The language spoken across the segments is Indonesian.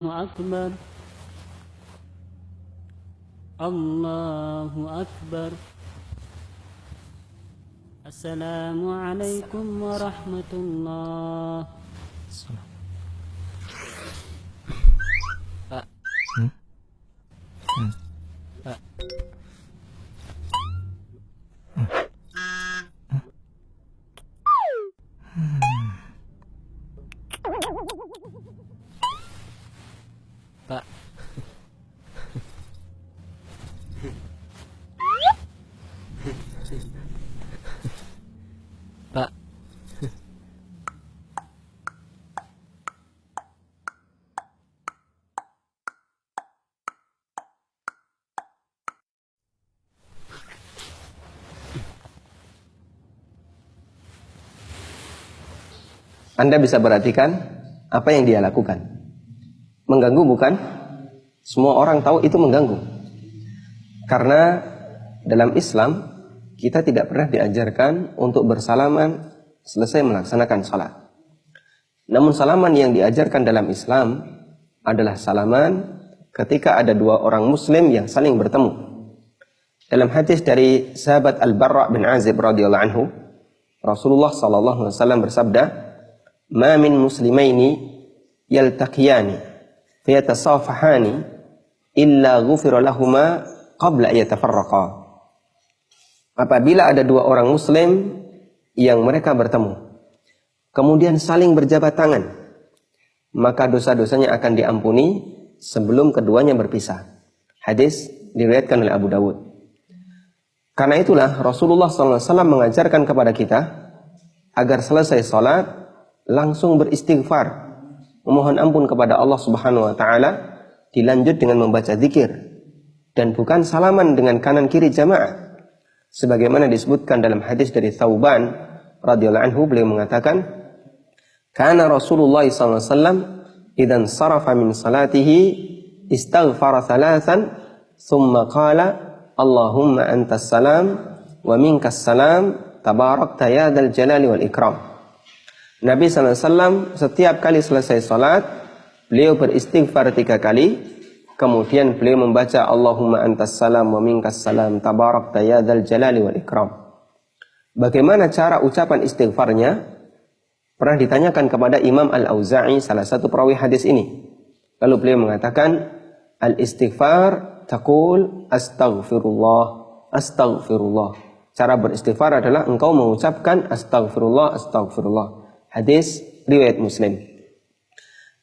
أكبر الله أكبر السلام عليكم ورحمة الله. Pak. Pak. Pak. Pak. Anda bisa perhatikan apa yang dia lakukan. Mengganggu bukan? Semua orang tahu itu mengganggu. Karena dalam Islam kita tidak pernah diajarkan untuk bersalaman selesai melaksanakan salat. Namun salaman yang diajarkan dalam Islam adalah salaman ketika ada dua orang muslim yang saling bertemu. Dalam hadis dari sahabat Al-Barra bin Azib radhiyallahu anhu, Rasulullah sallallahu alaihi wasallam bersabda, "Ma min muslimaini yaltaqiyani fayatasafahani illa ghufira lahuma qabla yatafarraqa." Apabila ada dua orang muslim yang mereka bertemu, kemudian saling berjabat tangan, maka dosa-dosanya akan diampuni sebelum keduanya berpisah. Hadis diriwayatkan oleh Abu Dawud. Karena itulah Rasulullah SAW mengajarkan kepada kita agar selesai salat langsung beristighfar, memohon ampun kepada Allah Subhanahu wa taala, dilanjut dengan membaca zikir dan bukan salaman dengan kanan kiri jamaah. Sebagaimana disebutkan dalam hadis dari Thauban radhiyallahu anhu, beliau mengatakan, "Kana Rasulullah sallallahu alaihi wasallam idzan sarafa min salatihi istaghfara thalathan thumma qala Allahumma antas salam wa minkas salam tabarakta ya dzal jalali wal ikram." Nabi sallallahu alaihi wasallam setiap kali selesai salat, beliau beristighfar 3 kali. Kemudian beliau membaca Allahumma antas salam wa minkas salam tabarakta ya dzal jalali wal ikram. Bagaimana cara ucapan istighfarnya? Pernah ditanyakan kepada Imam Al-Auza'i, salah satu perawi hadis ini. Lalu beliau mengatakan, al-istighfar taqul astaghfirullah, astaghfirullah. Cara beristighfar adalah engkau mengucapkan astaghfirullah, astaghfirullah. Hadis riwayat Muslim.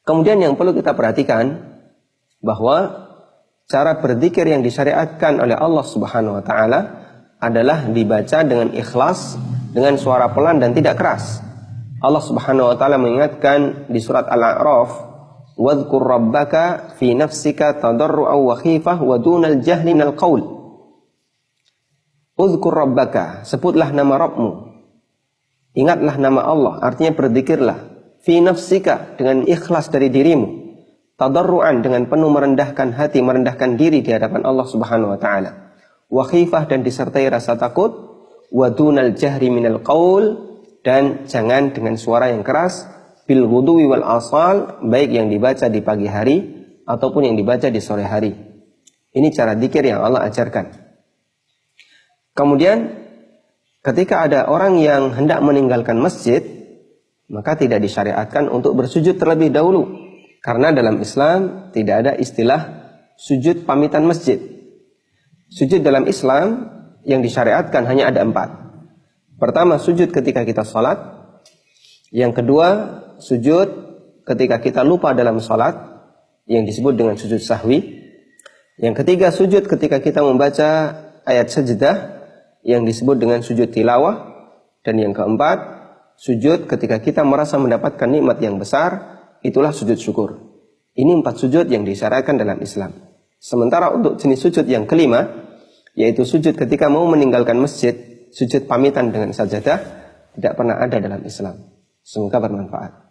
Kemudian yang perlu kita perhatikan bahwa cara berzikir yang disyariatkan oleh Allah Subhanahu wa taala adalah dibaca dengan ikhlas, dengan suara pelan dan tidak keras. Allah Subhanahu wa taala mengingatkan di surat Al-A'raf, "Wadhkur rabbaka fi nafsika tadarru'an wa khifah wa dunal jahli minal qaul." Udhkur rabbaka, sebutlah nama Rabbmu. Ingatlah nama Allah, artinya berzikirlah. Fi nafsika, dengan ikhlas dari dirimu. Tadarru'an, dengan penuh merendahkan hati, merendahkan diri di hadapan Allah Subhanahu wa taala. Wa khifah, dan disertai rasa takut. Wa dunal jahri minal qaul, dan jangan dengan suara yang keras. Bil ghudwi wal asal, baik yang dibaca di pagi hari ataupun yang dibaca di sore hari. Ini cara zikir yang Allah ajarkan. Kemudian ketika ada orang yang hendak meninggalkan masjid, maka tidak disyariatkan untuk bersujud terlebih dahulu. Karena dalam Islam tidak ada istilah sujud pamitan masjid. Sujud dalam Islam yang disyariatkan hanya ada 4. Pertama, sujud ketika kita sholat. Yang kedua, sujud ketika kita lupa dalam sholat, yang disebut dengan sujud sahwi. Yang ketiga, sujud ketika kita membaca ayat sajdah, yang disebut dengan sujud tilawah. Dan yang keempat, sujud ketika kita merasa mendapatkan nikmat yang besar, itulah sujud syukur. Ini 4 sujud yang disyariatkan dalam Islam. Sementara untuk jenis sujud yang kelima, yaitu sujud ketika mau meninggalkan masjid, sujud pamitan dengan sajadah, tidak pernah ada dalam Islam. Semoga bermanfaat.